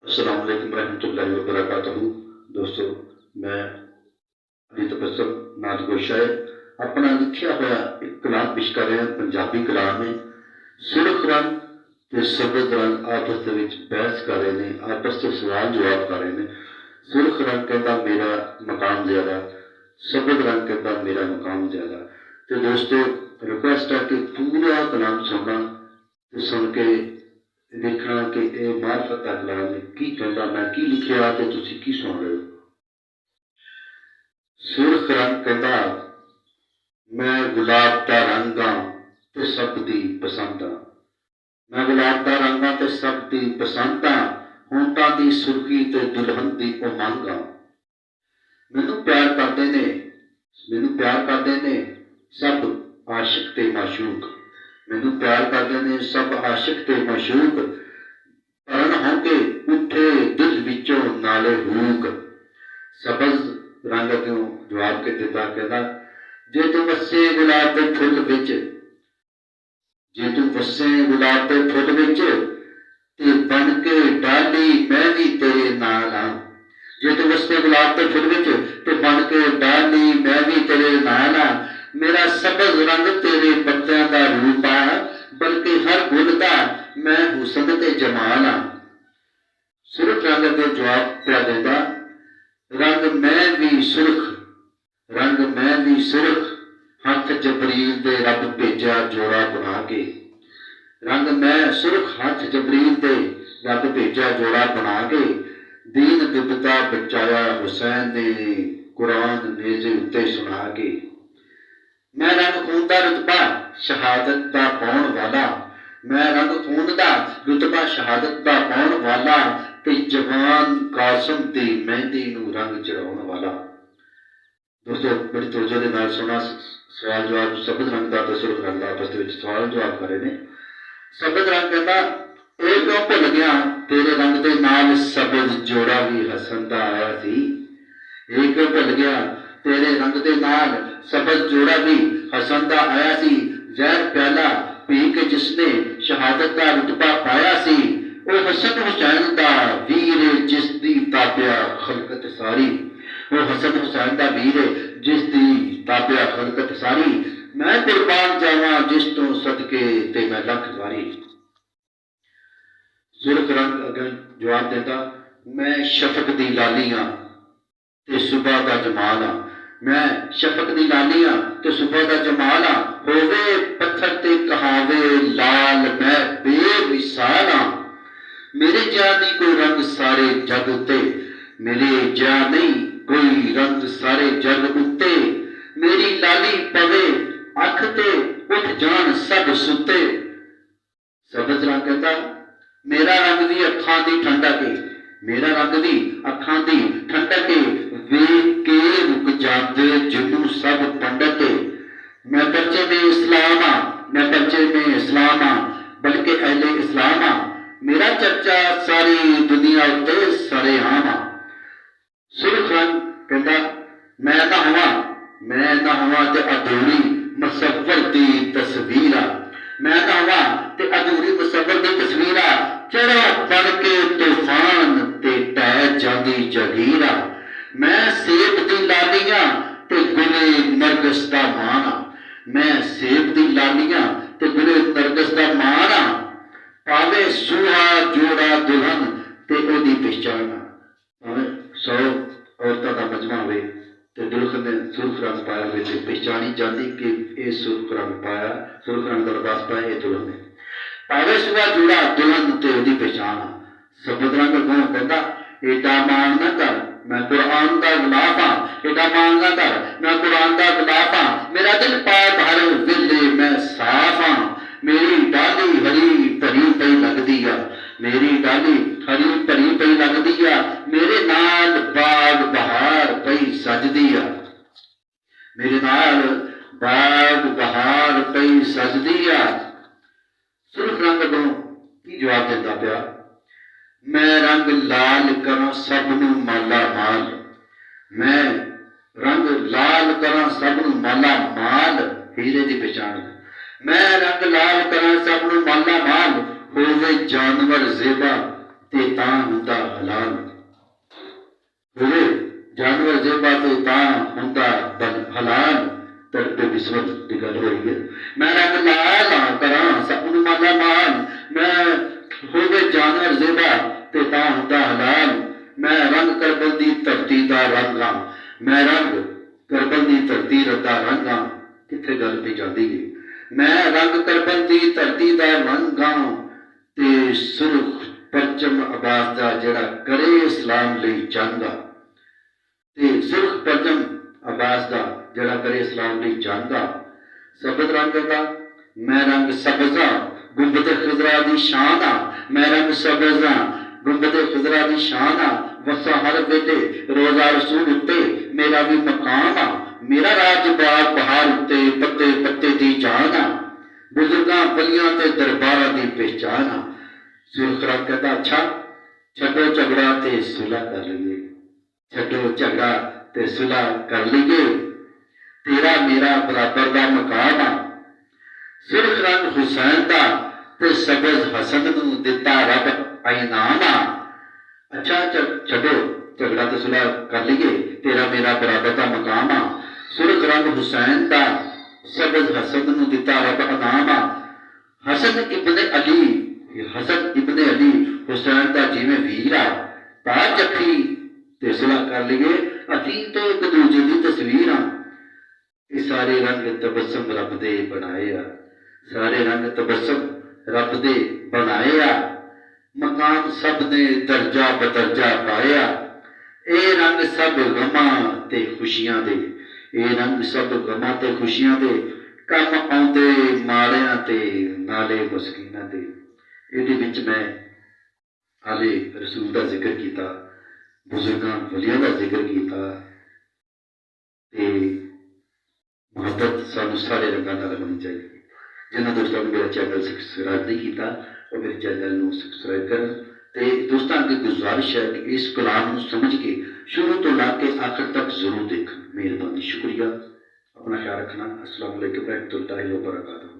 अस्सलाम वालेकुम रहमतुल्लाहि व बरकातहू। दोस्तों, मैं अली तबस्सुम नादगोशा है अपना लिखिया होया एक कलाम पेश कर रहा। पंजाबी कलाम है। सुरख रंग ते शबद रंग आपस दे विच बहस कर रहे हैं, आपस से सवाल जवाब कर रहे हैं। सुरख रंग कहता मेरा मकाम ज्यादा, शबद रंग कहता मेरा मकाम ज्यादा। तो दोस्तों, रिक्वेस्ट है कि पूरा कलाम सुनना ते सुन के देखना कि ये मार्फत का कलाम है की कहता, मैं की लिखिया तो तुसी की सुन रहे हो। सुरख रंग कहता मैं गुलाब का रंग हाँ ते सब दी पसंद हाँ। मैं गुलाब का रंग हाँ ते सब दी पसंद हाँ। होंठा दी सुर्खी ते दुल्हन दी उमंग हाँ। मैनू प्यार करते ने, मैनू प्यार करते ने सब आशिक ते माशूक। मैनू प्यार करते ने सब आशिक ते माशूक। परण होके उठे दिल विचों नाले हूक। सबज रंग क्यों जवाब के दिता कहता जे तू वसे गुलाब के फुल विच, जे तू वसे गुलाब के फुल विच ते बन के डाली मैं भी तेरे नाल हाँ। जे तू वसे गुलाब के फुल विच ते बन के डाली मैं भी तेरे नाल हाँ। मेरा सबज रंग तेरे पत्तियां का रूप आ, बल्कि हर गुल का मैं हुसन ते जमाल हाँ। सुरख रंग के जवाब पिया देता रंग मैं भी सुरख, रंग मैं भी सुरख हथ जबरील दे रब भेजा जोड़ा बना के। रंग मैं सुरख हथ जबरील दे रब भेजा जोड़ा बना के। दीन बिपता बचाया हुसैन ने कुरान नेजे उत्ते सुना के। मैं रंग खून का रुतबा शहादत का पाउण वाला, मैं रंग खून का रुतबा शहादत का पाउण वाला ते जवान कासम ते मेहंदी नूं रंग चढ़ाउण वाला। दोस्तों, बड़ी तवज्जो दे नाल सुना सवाल जवाब। शबद रंग का ते सुरख रंग का आपस दे विच सवाल जवाब कर रहे हैं। शबद रंग कहता ਇਹ क्यों भुल गया तेरे रंग दे नाल सबज जोड़ा भी हसन दा आया सी। ਇਹ क्यों भुल गया तेरे रंग दे नाल सबज जोड़ा भी हसन दा आया सी। जहर प्याला पी के जिसने शहादत का रुतबा पाया सी। वो हसन हुसैन दा वीर जिसदी ताबिया खलकत सारी। वो हसन हुसैन दा वीर जिसदी ताबिया खलकत सारी। मैं कुर्बान जावा जिस तो सदके ते मैं लख वारी। सुरख रंग अगे जवाब देता मैं शफक दी लाली हाँ ते सुबह का जमाल हाँ। मैं शफक दी लाली हाँ ते सुबह का जमाल हाँ। होवे पत्थर ते कहावे लाल मैं बेमिसाल हाँ। मेरे जा नहीं कोई रंग सारे जग उत्ते, मेरे जा नहीं कोई रंग सारे जग उत्ते। मेरी लाली पवे अख ते उठ जान सब सुते। सबज रंग कहता मेरा रंग भी अखां दी ठंडक है, मेरा रंग भी अखां दी ठंडक है। वेख के रुक जाते जिन्नू सब पंडित। मैं बच्चे में इस्लाम हाँ, मैं बच्चे में इस्लाम हाँ, बल्कि अहले इस्लाम हाँ। मेरा चर्चा सारी दुनिया उत्ते सरेआम हाँ। सुरख रंग कहता मैं ना हवा, मैं ना हवा ते अधूरी मुसव्वर दी तस्वीर आ। मैं ना हवा ते अधूरी मुसव्वर दी तस्वीर आ। चढ़ा बन के तूफान ते टह जांदी जगीर आ। मैं सेब दी लालियां ते गुले नरगिस दा मान आ। मैं सेब दी लालियां ते गुले नरगिस दा मान आ। पावे सूहा जोड़ा दुल्हन ते ओदी पहचान आ। भावें 100 औरतों का मजमा होवे ते दुल्हन ने सुरख रंग पाया होवे ते पहचानी जाती कि ये सुरख रंग पाया, सुरख रंग का लिबास पाया ये दुल्हन ने। पावे सूहा जोड़ा दुल्हन ते ओदी पहचान आ। शबद रंग अगों कहता एडा मान ना कर मैं कुरान का गुलाफ हाँ। एडा मान ना कर मैं कुरान का गुलाफ हाँ। मेरा दिल पाक हर वेले मैं साफ हाँ। मेरी डाली हरी भरी पई लगदी आ, मेरी डाली हरी भरी पई लगदी आ। मेरे नाल बाग बहार पई सजदी आ, मेरे नाल बाग बहार पई सजदी आ। सुरख रंग अगों की जवाब देता पिया मैं रंग लाल करा सब नूं माला माल। मैं रंग लाल करा सब नूं माला माल हीरे दी पहचान। मैं रंग लाल करा सब नूं माला माल। होवे जानवर जेबा ते तां हुंदा किस्मत की गल हो रही है। मैं रंग लाल हाँ करा सब नूं माला माल, मैं होवे जानवर ज़ेबा ते तां हुंदा हलाल, मैं रंग करबल दी धरती दा रंग हाँ, मैं रंग करबल दी धरती दा रंग हाँ। कित्थे गल पे जाती है। मैं रंग करबल दी धरती दा रंग हाँ ते सुरख परचम अब्बास दा जिहड़ा करे इस्लाम लई जंग आ, ते सुरख परचम अब्बास दा जिहड़ा करे इस्लाम लई जंग आ। सबज रंग दा मैं रंग सबज हाँ गुंबद खिजरा दी शान आ, मैं रंग सबज हाँ गुंबद खिजरा दी शान आ, वसा हर वेले रोजा रसूल उत्ते मेरा भी मकाम आ, मेरा राज बाग पहाड़ उत्ते पत्ते पत्ते दी जान आ, बुजुर्गां बलियां ते दरबारां दी पहचान आ। सुरख रंग कहता अच्छा छड्डो झगड़ा ते सुलह कर लईए, छड्डो झगड़ा ते सुलह कर लईए, तेरा मेरा बराबर दा मकाम आ। सुरख रंग हुसैन दा ते सबज हसन नूं दिता रब इनाम आ। अच्छा छड्डो झगड़ा ते सुलह कर लईए, तेरा मेरा बराबर दा मकाम आ। सुरख रंग हुसैन दा सबज हसन नूं दिता रब इनाम आ। हसन इब्ने अली, हसन इब्ने अली हुसैन दा जिवें वीर आ, तां जफ्फी ते सुलह कर लईए, असीं तो एक दूजे दी तस्वीर आ। ये सारे रंग तबस्सुम रब दे बनाए आ, सारे रंग तबस्सुम रब दे बनाए आ, मकाम सब ने दर्जा बदर्जा पाया। ये रंग सब गमां ते खुशियां दे, ये रंग सब गमां ते खुशियां दे, कम आउंदे माड़ियां ते नाले मस्कीनां दे। इहदे विच मैं आले रसूल दा जिक्र कीता, बुजुर्गां वलियां दा जिक्र कीता ते मुहब्बत सानू सारे रंगां नाल होनी चाहिए। जिन्हां दोस्तां ने मेरा चैनल सबसक्राइब नहीं किया वो मेरे चैनल को सबसक्राइब करन ते दोस्तां अगे गुजारिश है कि इस कलाम को समझ के शुरू तो ला के आखिर तक जरूर देखन। मेहरबानी, शुक्रिया, अपना ख्याल रखना। अस्सलाम वालेकुम रहमतुल्लाहि व बरकातहू।